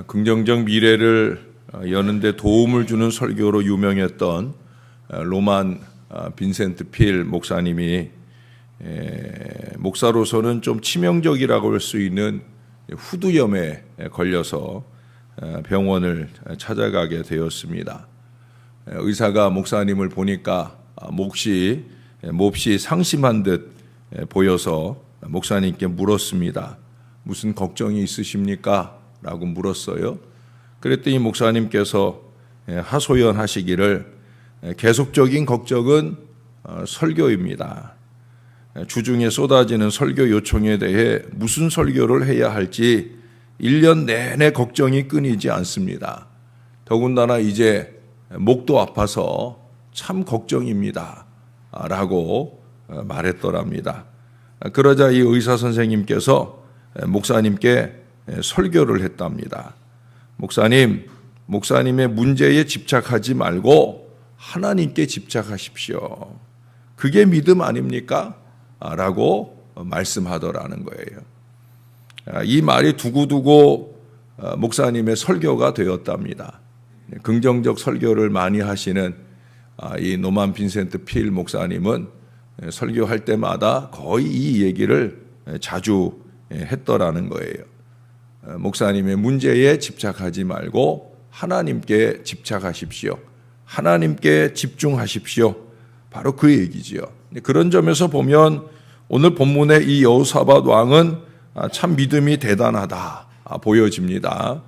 긍정적 미래를 여는 데 도움을 주는 설교로 유명했던 로만 빈센트 필 목사님이 목사로서는 좀 치명적이라고 할 수 있는 후두염에 걸려서 병원을 찾아가게 되었습니다. 의사가 목사님을 보니까 몹시 상심한 듯 보여서 목사님께 물었습니다. 무슨 걱정이 있으십니까? 라고 물었어요. 그랬더니 목사님께서 하소연하시기를 계속적인 걱정은 설교입니다. 주중에 쏟아지는 설교 요청에 대해 무슨 설교를 해야 할지 1년 내내 걱정이 끊이지 않습니다. 더군다나 이제 목도 아파서 참 걱정입니다. 라고 말했더랍니다. 그러자 이 의사 선생님께서 목사님께 설교를 했답니다. 목사님의 문제에 집착하지 말고 하나님께 집착하십시오. 그게 믿음 아닙니까? 라고 말씀하더라는 거예요. 이 말이 두고두고 목사님의 설교가 되었답니다. 긍정적 설교를 많이 하시는 이 노만 빈센트 필 목사님은 설교할 때마다 거의 이 얘기를 자주 했더라는 거예요. 목사님의 문제에 집착하지 말고 하나님께 집착하십시오. 하나님께 집중하십시오. 바로 그 얘기지요. 그런 점에서 보면 오늘 본문의 이 여호사밧 왕은 참 믿음이 대단하다 보여집니다.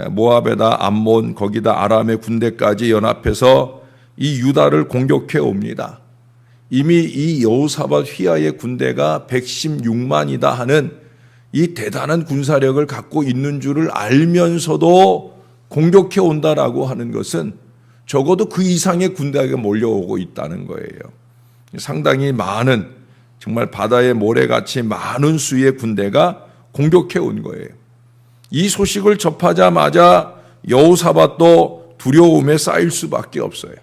모압에다 암몬 거기다 아람의 군대까지 연합해서 이 유다를 공격해 옵니다. 이미 이 여호사밧 휘하의 군대가 116만이다 하는 이 대단한 군사력을 갖고 있는 줄을 알면서도 공격해 온다라고 하는 것은 적어도 그 이상의 군대가 몰려오고 있다는 거예요. 상당히 많은, 정말 바다의 모래같이 많은 수의 군대가 공격해 온 거예요. 이 소식을 접하자마자 여호사밧도 두려움에 쌓일 수밖에 없어요.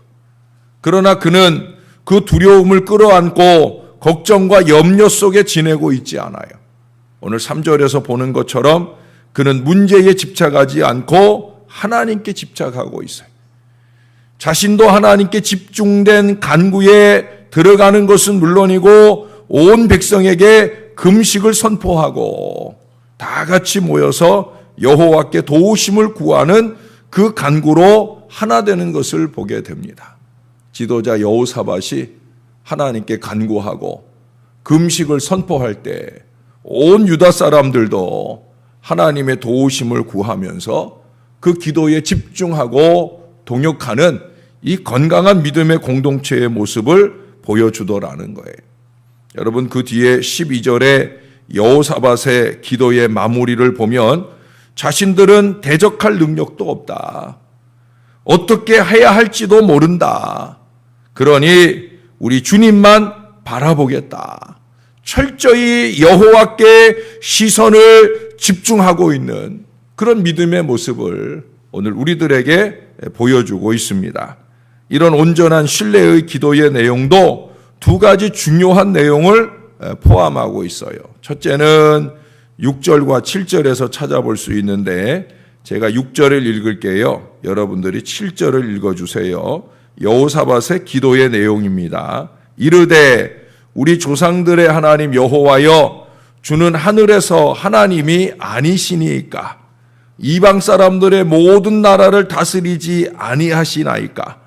그러나 그는 그 두려움을 끌어안고 걱정과 염려 속에 지내고 있지 않아요. 오늘 3절에서 보는 것처럼 그는 문제에 집착하지 않고 하나님께 집착하고 있어요. 자신도 하나님께 집중된 간구에 들어가는 것은 물론이고 온 백성에게 금식을 선포하고 다 같이 모여서 여호와께 도우심을 구하는 그 간구로 하나 되는 것을 보게 됩니다. 지도자 여호사밧이 하나님께 간구하고 금식을 선포할 때 온 유다 사람들도 하나님의 도우심을 구하면서 그 기도에 집중하고 동역하는 이 건강한 믿음의 공동체의 모습을 보여주더라는 거예요. 여러분, 그 뒤에 12절에 여호사밧의 기도의 마무리를 보면 자신들은 대적할 능력도 없다. 어떻게 해야 할지도 모른다. 그러니 우리 주님만 바라보겠다. 철저히 여호와께 시선을 집중하고 있는 그런 믿음의 모습을 오늘 우리들에게 보여주고 있습니다. 이런 온전한 신뢰의 기도의 내용도 두 가지 중요한 내용을 포함하고 있어요. 첫째는 6절과 7절에서 찾아볼 수 있는데 제가 6절을 읽을게요. 여러분들이 7절을 읽어주세요. 여호사밧의 기도의 내용입니다. 이르되 우리 조상들의 하나님 여호와여, 주는 하늘에서 하나님이 아니시니까 이방 사람들의 모든 나라를 다스리지 아니하시나이까.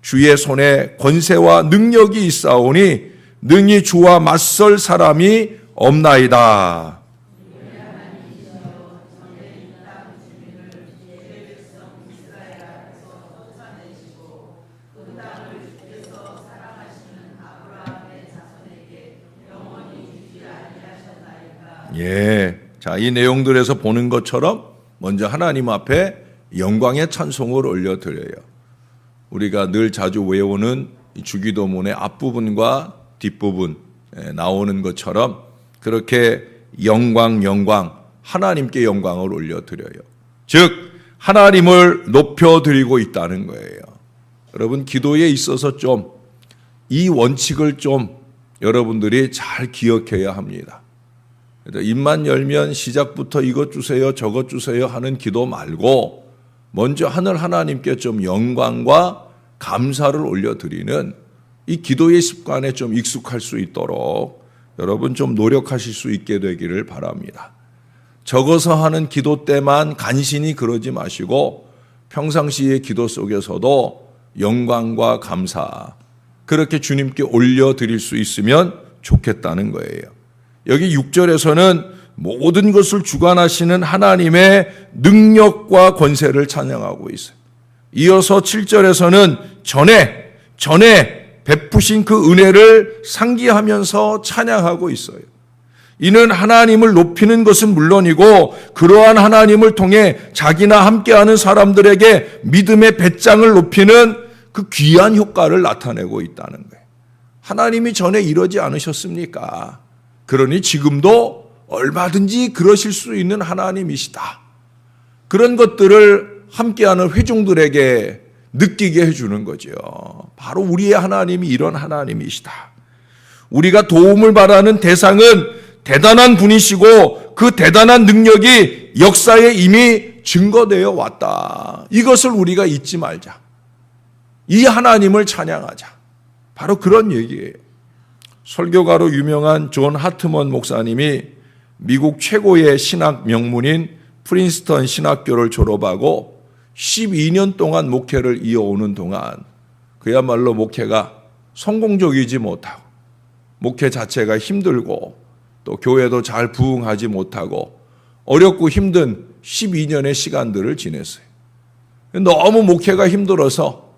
주의 손에 권세와 능력이 있사오니 능히 주와 맞설 사람이 없나이다. 자, 이 내용들에서 보는 것처럼 먼저 하나님 앞에 영광의 찬송을 올려드려요. 우리가 늘 자주 외우는 주기도문의 앞부분과 뒷부분 나오는 것처럼 그렇게 영광 하나님께 영광을 올려드려요. 즉 하나님을 높여드리고 있다는 거예요. 여러분, 기도에 있어서 좀 이 원칙을 좀 여러분들이 잘 기억해야 합니다. 입만 열면 시작부터 이것 주세요, 저것 주세요 하는 기도 말고 먼저 하늘 하나님께 좀 영광과 감사를 올려드리는 이 기도의 습관에 좀 익숙할 수 있도록 여러분 좀 노력하실 수 있게 되기를 바랍니다. 적어서 하는 기도 때만 간신히 그러지 마시고 평상시의 기도 속에서도 영광과 감사 그렇게 주님께 올려드릴 수 있으면 좋겠다는 거예요. 여기 6절에서는 모든 것을 주관하시는 하나님의 능력과 권세를 찬양하고 있어요. 이어서 7절에서는 전에 베푸신 그 은혜를 상기하면서 찬양하고 있어요. 이는 하나님을 높이는 것은 물론이고 그러한 하나님을 통해 자기나 함께하는 사람들에게 믿음의 배짱을 높이는 그 귀한 효과를 나타내고 있다는 거예요. 하나님이 전에 이러지 않으셨습니까? 그러니 지금도 얼마든지 그러실 수 있는 하나님이시다. 그런 것들을 함께하는 회중들에게 느끼게 해주는 거죠. 바로 우리의 하나님이 이런 하나님이시다. 우리가 도움을 바라는 대상은 대단한 분이시고 그 대단한 능력이 역사에 이미 증거되어 왔다. 이것을 우리가 잊지 말자. 이 하나님을 찬양하자. 바로 그런 얘기예요. 설교가로 유명한 존 하트먼 목사님이 미국 최고의 신학 명문인 프린스턴 신학교를 졸업하고 12년 동안 목회를 이어오는 동안 그야말로 목회가 성공적이지 못하고 목회 자체가 힘들고 또 교회도 잘 부흥하지 못하고 어렵고 힘든 12년의 시간들을 지냈어요. 너무 목회가 힘들어서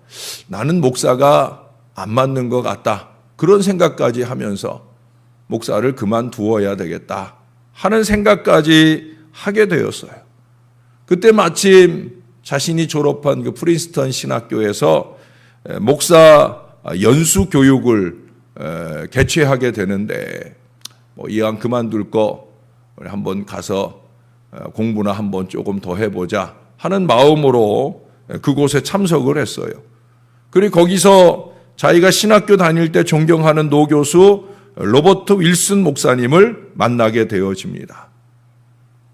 나는 목사가 안 맞는 것 같다. 그런 생각까지 하면서 목사를 그만두어야 되겠다 하는 생각까지 하게 되었어요. 그때 마침 자신이 졸업한 그 프린스턴 신학교에서 목사 연수 교육을 개최하게 되는데 이왕 그만둘 거 한번 가서 공부나 한번 조금 더 해보자 하는 마음으로 그곳에 참석을 했어요. 그리고 거기서 자기가 신학교 다닐 때 존경하는 노교수 로버트 윌슨 목사님을 만나게 되어집니다.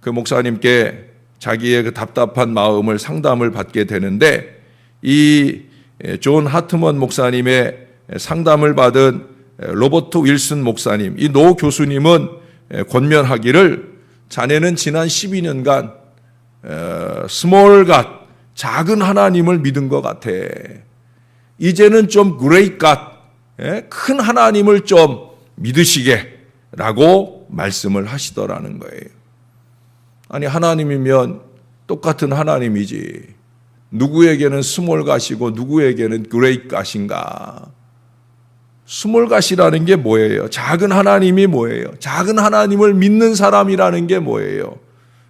그 목사님께 자기의 그 답답한 마음을 상담을 받게 되는데 이 존 하트먼 목사님의 상담을 받은 로버트 윌슨 목사님, 이 노 교수님은 권면하기를 자네는 지난 12년간 스몰 갓, 작은 하나님을 믿은 것 같아. 이제는 좀 그레이트 갓, 큰 하나님을 좀 믿으시게 라고 말씀을 하시더라는 거예요. 아니 하나님이면 똑같은 하나님이지 누구에게는 스몰 갓이고 누구에게는 그레이트 갓인가? 스몰 갓이라는 게 뭐예요? 작은 하나님이 뭐예요? 작은 하나님을 믿는 사람이라는 게 뭐예요?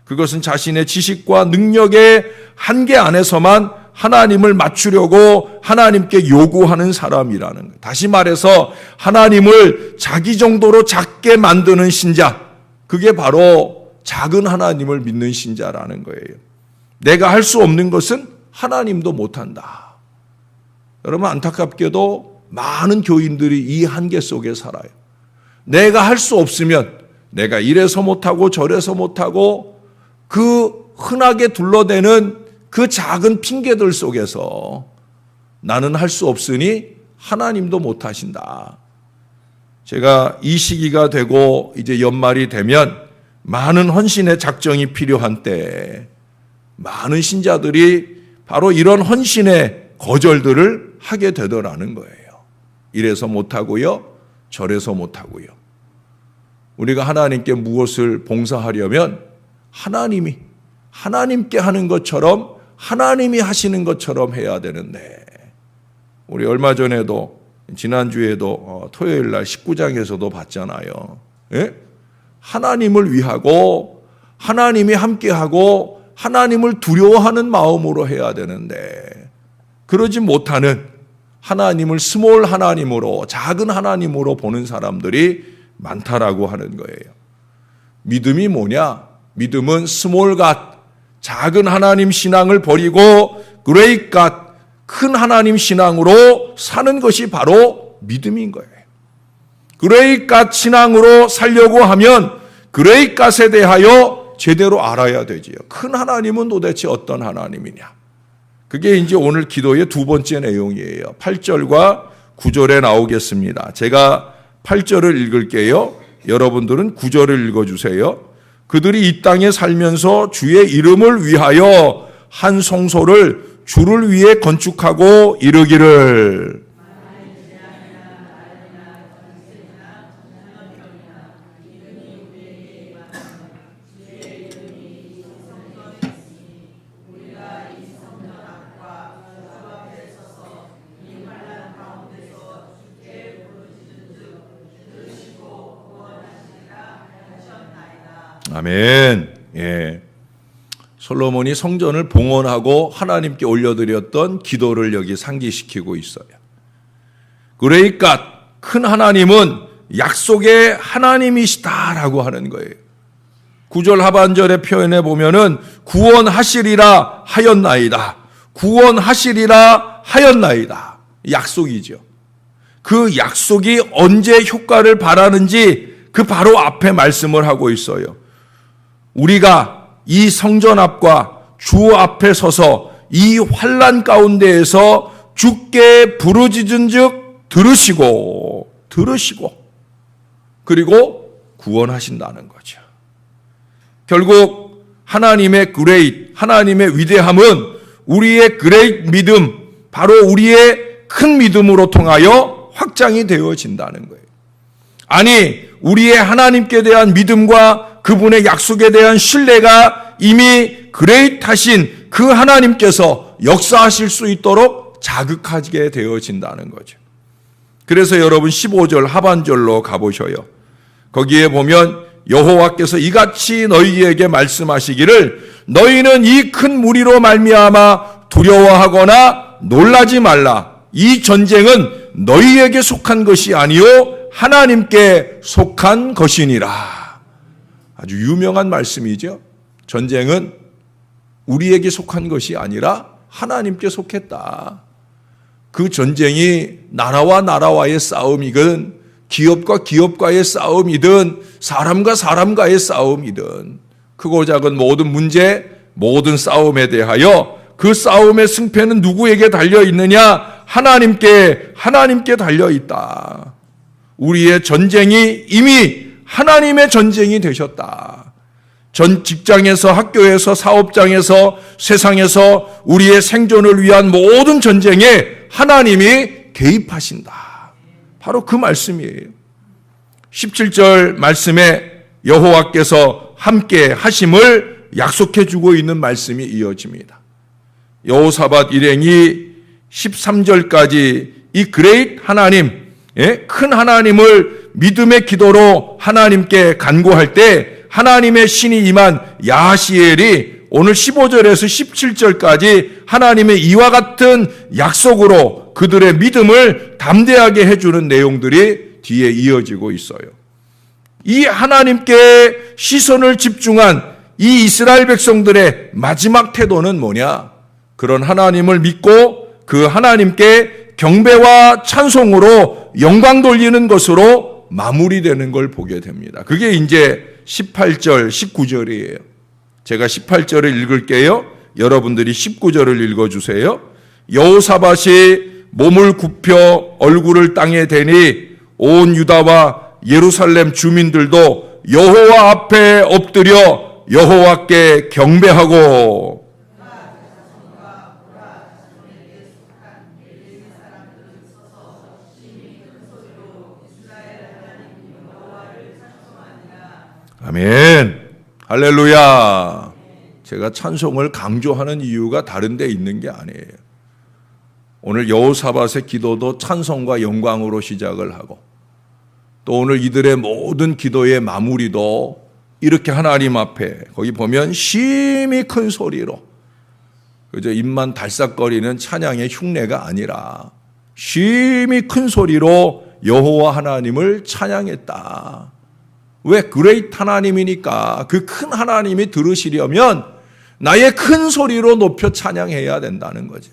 그것은 자신의 지식과 능력의 한계 안에서만 하나님을 맞추려고 하나님께 요구하는 사람이라는 거예요. 다시 말해서 하나님을 자기 정도로 작게 만드는 신자, 그게 바로 작은 하나님을 믿는 신자라는 거예요. 내가 할 수 없는 것은 하나님도 못한다. 여러분 안타깝게도 많은 교인들이 이 한계 속에 살아요. 내가 할 수 없으면 내가 이래서 못하고 저래서 못하고 그 흔하게 둘러대는 그 작은 핑계들 속에서 나는 할 수 없으니 하나님도 못하신다. 제가 이 시기가 되고 이제 연말이 되면 많은 헌신의 작정이 필요한 때 많은 신자들이 바로 이런 헌신의 거절들을 하게 되더라는 거예요. 이래서 못하고요, 저래서 못하고요. 우리가 하나님께 무엇을 봉사하려면 하나님께 하는 것처럼 하나님이 하시는 것처럼 해야 되는데 우리 얼마 전에도 지난주에도 토요일 날 19장에서도 봤잖아요. 예? 하나님을 위하고 하나님이 함께하고 하나님을 두려워하는 마음으로 해야 되는데 그러지 못하는 하나님을 스몰 하나님으로 작은 하나님으로 보는 사람들이 많다라고 하는 거예요. 믿음이 뭐냐? 믿음은 스몰 갓, 작은 하나님 신앙을 버리고 그레이트 갓, 큰 하나님 신앙으로 사는 것이 바로 믿음인 거예요. 그레이트 갓 신앙으로 살려고 하면 그레이트 갓에 대하여 제대로 알아야 되지요. 큰 하나님은 도대체 어떤 하나님이냐? 그게 이제 오늘 기도의 두 번째 내용이에요. 8절과 9절에 나오겠습니다. 제가 8절을 읽을게요. 여러분들은 9절을 읽어주세요. 그들이 이 땅에 살면서 주의 이름을 위하여 한 성소를 주를 위해 건축하고 이르기를 아멘. 예. 솔로몬이 성전을 봉헌하고 하나님께 올려드렸던 기도를 여기 상기시키고 있어요. 그레이트 갓, 큰 하나님은 약속의 하나님이시다라고 하는 거예요. 9절 하반절의 표현에 보면은 구원하시리라 하였나이다. 구원하시리라 하였나이다. 약속이죠. 그 약속이 언제 효과를 발하는지 그 바로 앞에 말씀을 하고 있어요. 우리가 이 성전 앞과 주 앞에 서서 이 환난 가운데에서 주께 부르짖은즉 들으시고 그리고 구원하신다는 거죠. 결국 하나님의 그레이트, 하나님의 위대함은 우리의 그레이트 믿음, 바로 우리의 큰 믿음으로 통하여 확장이 되어진다는 거예요. 아니, 우리의 하나님께 대한 믿음과 그분의 약속에 대한 신뢰가 이미 그레이트하신 그 하나님께서 역사하실 수 있도록 자극하게 되어진다는 거죠. 그래서 여러분 15절 하반절로 가보셔요. 거기에 보면 여호와께서 이같이 너희에게 말씀하시기를 너희는 이 큰 무리로 말미암아 두려워하거나 놀라지 말라. 이 전쟁은 너희에게 속한 것이 아니요 하나님께 속한 것이니라. 아주 유명한 말씀이죠. 전쟁은 우리에게 속한 것이 아니라 하나님께 속했다. 그 전쟁이 나라와 나라와의 싸움이든 기업과 기업과의 싸움이든 사람과 사람과의 싸움이든 크고 작은 모든 문제, 모든 싸움에 대하여 그 싸움의 승패는 누구에게 달려 있느냐? 하나님께 달려 있다. 우리의 전쟁이 이미 하나님의 전쟁이 되셨다. 전 직장에서, 학교에서, 사업장에서, 세상에서 우리의 생존을 위한 모든 전쟁에 하나님이 개입하신다. 바로 그 말씀이에요. 17절 말씀에 여호와께서 함께 하심을 약속해 주고 있는 말씀이 이어집니다. 여호사밧 일행이 13절까지 이 그레이트 하나님, 큰 하나님을 믿음의 기도로 하나님께 간구할 때 하나님의 신이 임한 야하시엘이 오늘 15절에서 17절까지 하나님의 이와 같은 약속으로 그들의 믿음을 담대하게 해주는 내용들이 뒤에 이어지고 있어요. 이 하나님께 시선을 집중한 이 이스라엘 백성들의 마지막 태도는 뭐냐? 그런 하나님을 믿고 그 하나님께 경배와 찬송으로 영광 돌리는 것으로 마무리되는 걸 보게 됩니다. 그게 이제 18절, 19절이에요. 제가 18절을 읽을게요. 여러분들이 19절을 읽어주세요. 여호사밧이 몸을 굽혀 얼굴을 땅에 대니 온 유다와 예루살렘 주민들도 여호와 앞에 엎드려 여호와께 경배하고 아멘. 할렐루야. 제가 찬송을 강조하는 이유가 다른 데 있는 게 아니에요. 오늘 여호사밧의 기도도 찬송과 영광으로 시작을 하고 또 오늘 이들의 모든 기도의 마무리도 이렇게 하나님 앞에 거기 보면 심히 큰 소리로 그저 입만 달싹거리는 찬양의 흉내가 아니라 심히 큰 소리로 여호와 하나님을 찬양했다. 왜? 그레이트 하나님이니까 그 큰 하나님이 들으시려면 나의 큰 소리로 높여 찬양해야 된다는 거죠.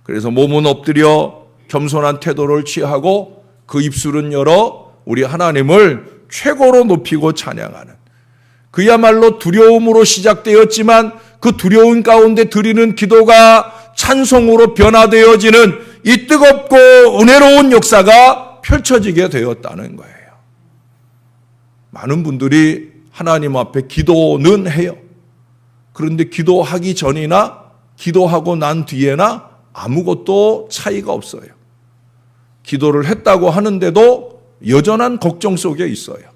그래서 몸은 엎드려 겸손한 태도를 취하고 그 입술은 열어 우리 하나님을 최고로 높이고 찬양하는 그야말로 두려움으로 시작되었지만 그 두려움 가운데 드리는 기도가 찬송으로 변화되어지는 이 뜨겁고 은혜로운 역사가 펼쳐지게 되었다는 거예요. 많은 분들이 하나님 앞에 기도는 해요. 그런데 기도하기 전이나 기도하고 난 뒤에나 아무것도 차이가 없어요. 기도를 했다고 하는데도 여전한 걱정 속에 있어요.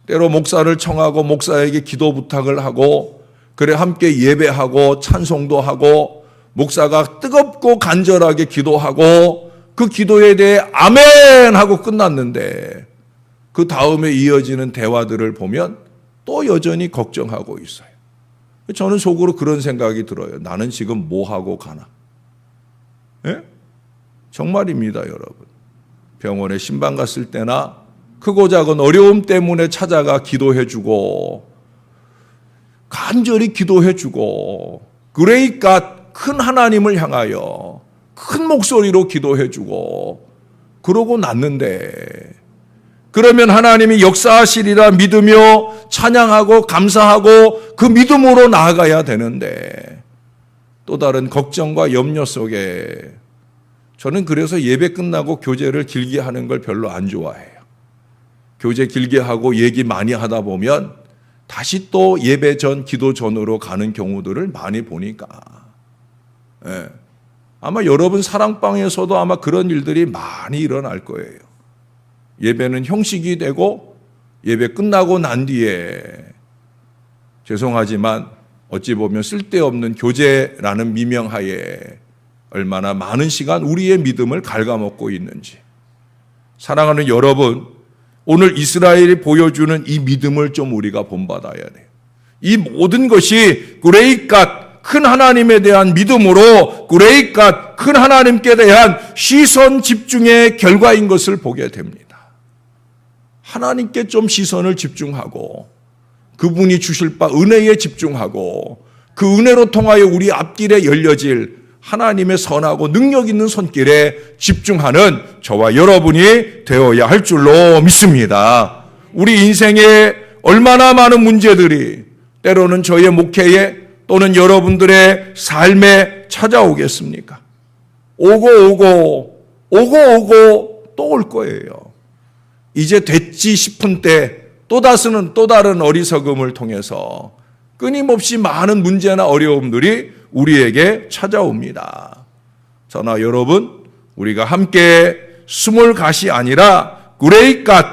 때로 목사를 청하고 목사에게 기도 부탁을 하고 그래 함께 예배하고 찬송도 하고 목사가 뜨겁고 간절하게 기도하고 그 기도에 대해 아멘 하고 끝났는데 그 다음에 이어지는 대화들을 보면 또 여전히 걱정하고 있어요. 저는 속으로 그런 생각이 들어요. 나는 지금 뭐 하고 가나? 예? 정말입니다, 여러분. 병원에 신방 갔을 때나 크고 작은 어려움 때문에 찾아가 기도해주고 간절히 기도해주고 그레이갓 큰 하나님을 향하여 큰 목소리로 기도해주고 그러고 났는데 그러면 하나님이 역사하시리라 믿으며 찬양하고 감사하고 그 믿음으로 나아가야 되는데 또 다른 걱정과 염려 속에 저는 그래서 예배 끝나고 교제를 길게 하는 걸 별로 안 좋아해요. 교제 길게 하고 얘기 많이 하다 보면 다시 또 예배 전, 기도 전으로 가는 경우들을 많이 보니까 아마 여러분 사랑방에서도 아마 그런 일들이 많이 일어날 거예요. 예배는 형식이 되고 예배 끝나고 난 뒤에 죄송하지만 어찌 보면 쓸데없는 교제라는 미명하에 얼마나 많은 시간 우리의 믿음을 갉아먹고 있는지. 사랑하는 여러분, 오늘 이스라엘이 보여주는 이 믿음을 좀 우리가 본받아야 돼요. 이 모든 것이 그레이갓 큰 하나님에 대한 믿음으로 그레이갓 큰 하나님께 대한 시선 집중의 결과인 것을 보게 됩니다. 하나님께 좀 시선을 집중하고 그분이 주실 바 은혜에 집중하고 그 은혜로 통하여 우리 앞길에 열려질 하나님의 선하고 능력 있는 손길에 집중하는 저와 여러분이 되어야 할 줄로 믿습니다. 우리 인생에 얼마나 많은 문제들이 때로는 저의 목회에 또는 여러분들의 삶에 찾아오겠습니까? 오고 또 올 거예요. 이제 됐지 싶은 때 또 다른 어리석음을 통해서 끊임없이 많은 문제나 어려움들이 우리에게 찾아옵니다. 저나 여러분, 우리가 함께 스몰 갓이 아니라 그레이트 갓,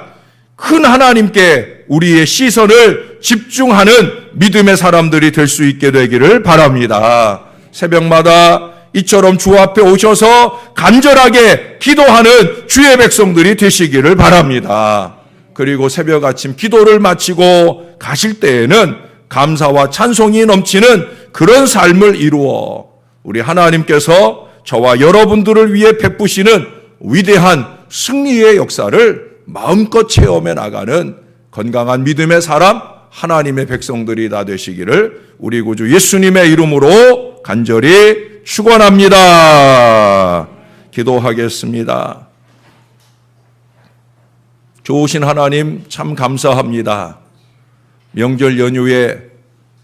큰 하나님께 우리의 시선을 집중하는 믿음의 사람들이 될 수 있게 되기를 바랍니다. 새벽마다 이처럼 주 앞에 오셔서 간절하게 기도하는 주의 백성들이 되시기를 바랍니다. 그리고 새벽 아침 기도를 마치고 가실 때에는 감사와 찬송이 넘치는 그런 삶을 이루어 우리 하나님께서 저와 여러분들을 위해 베푸시는 위대한 승리의 역사를 마음껏 체험해 나가는 건강한 믿음의 사람, 하나님의 백성들이 다 되시기를 우리 구주 예수님의 이름으로 간절히 축원합니다. 기도하겠습니다. 좋으신 하나님 참 감사합니다. 명절 연휴의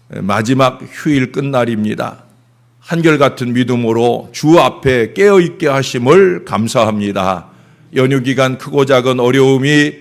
마지막 휴일 끝날입니다. 한결같은 믿음으로 주 앞에 깨어있게 하심을 감사합니다. 연휴 기간 크고 작은 어려움이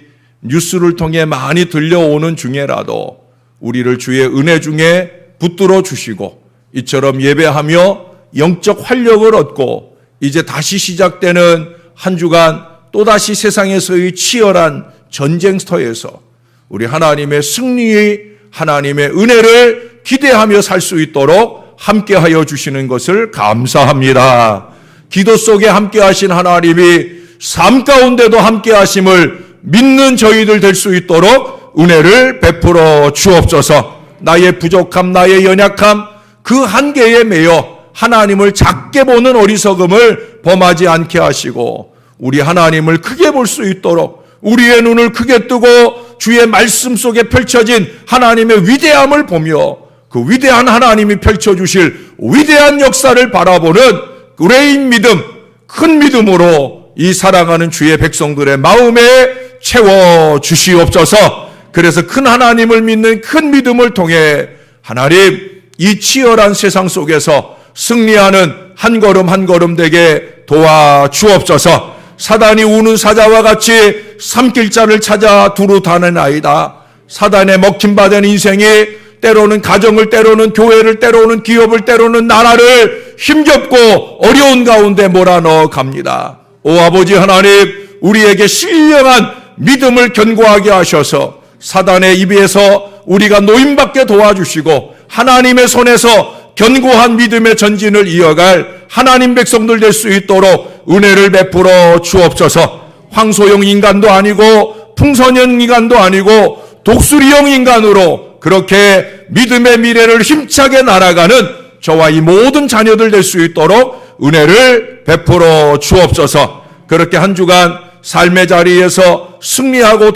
뉴스를 통해 많이 들려오는 중에라도 우리를 주의 은혜 중에 붙들어 주시고 이처럼 예배하며 영적 활력을 얻고 이제 다시 시작되는 한 주간 또다시 세상에서의 치열한 전쟁터에서 우리 하나님의 승리, 하나님의 은혜를 기대하며 살 수 있도록 함께하여 주시는 것을 감사합니다. 기도 속에 함께하신 하나님이 삶 가운데도 함께하심을 믿는 저희들 될 수 있도록 은혜를 베풀어 주옵소서. 나의 부족함, 나의 연약함, 그 한계에 매여 하나님을 작게 보는 어리석음을 범하지 않게 하시고 우리 하나님을 크게 볼 수 있도록 우리의 눈을 크게 뜨고 주의 말씀 속에 펼쳐진 하나님의 위대함을 보며 그 위대한 하나님이 펼쳐주실 위대한 역사를 바라보는 그레이트 믿음, 큰 믿음으로 이 사랑하는 주의 백성들의 마음에 채워 주시옵소서. 그래서 큰 하나님을 믿는 큰 믿음을 통해 하나님 이 치열한 세상 속에서 승리하는 한 걸음 한 걸음 되게 도와주옵소서. 사단이 우는 사자와 같이 삼킬자를 찾아 두루 다니나이다. 사단에 먹힌받은 인생이 때로는 가정을, 때로는 교회를, 때로는 기업을, 때로는 나라를 힘겹고 어려운 가운데 몰아넣어 갑니다. 오 아버지 하나님, 우리에게 신령한 믿음을 견고하게 하셔서 사단의 입에서 우리가 노임받게 도와주시고 하나님의 손에서 견고한 믿음의 전진을 이어갈 하나님 백성들 될 수 있도록 은혜를 베풀어 주옵소서. 황소형 인간도 아니고 풍선형 인간도 아니고 독수리형 인간으로 그렇게 믿음의 미래를 힘차게 날아가는 저와 이 모든 자녀들 될 수 있도록 은혜를 베풀어 주옵소서. 그렇게 한 주간 삶의 자리에서 승리하고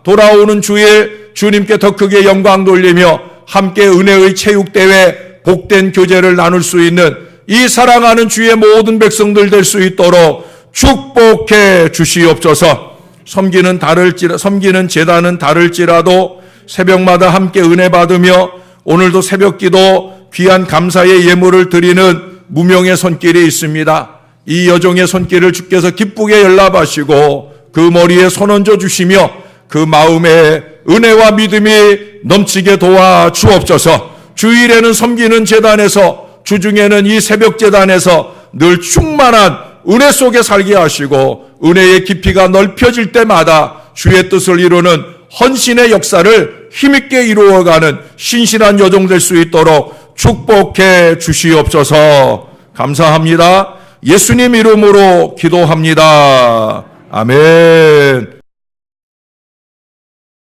돌아오는 주일 주님께 더 크게 영광 돌리며 함께 은혜의 체육대회 복된 교제를 나눌 수 있는 이 사랑하는 주의 모든 백성들 될 수 있도록 축복해 주시옵소서. 섬기는 제단은 다를지라도 새벽마다 함께 은혜 받으며 오늘도 새벽기도 귀한 감사의 예물을 드리는 무명의 손길이 있습니다. 이 여종의 손길을 주께서 기쁘게 연락하시고 그 머리에 손 얹어 주시며 그 마음에 은혜와 믿음이 넘치게 도와 주옵소서. 주일에는 섬기는 제단에서, 주중에는 이 새벽 제단에서 늘 충만한 은혜 속에 살게 하시고 은혜의 깊이가 넓혀질 때마다 주의 뜻을 이루는 헌신의 역사를 힘있게 이루어가는 신실한 여종 될 수 있도록 축복해 주시옵소서. 감사합니다. 예수님 이름으로 기도합니다. 아멘.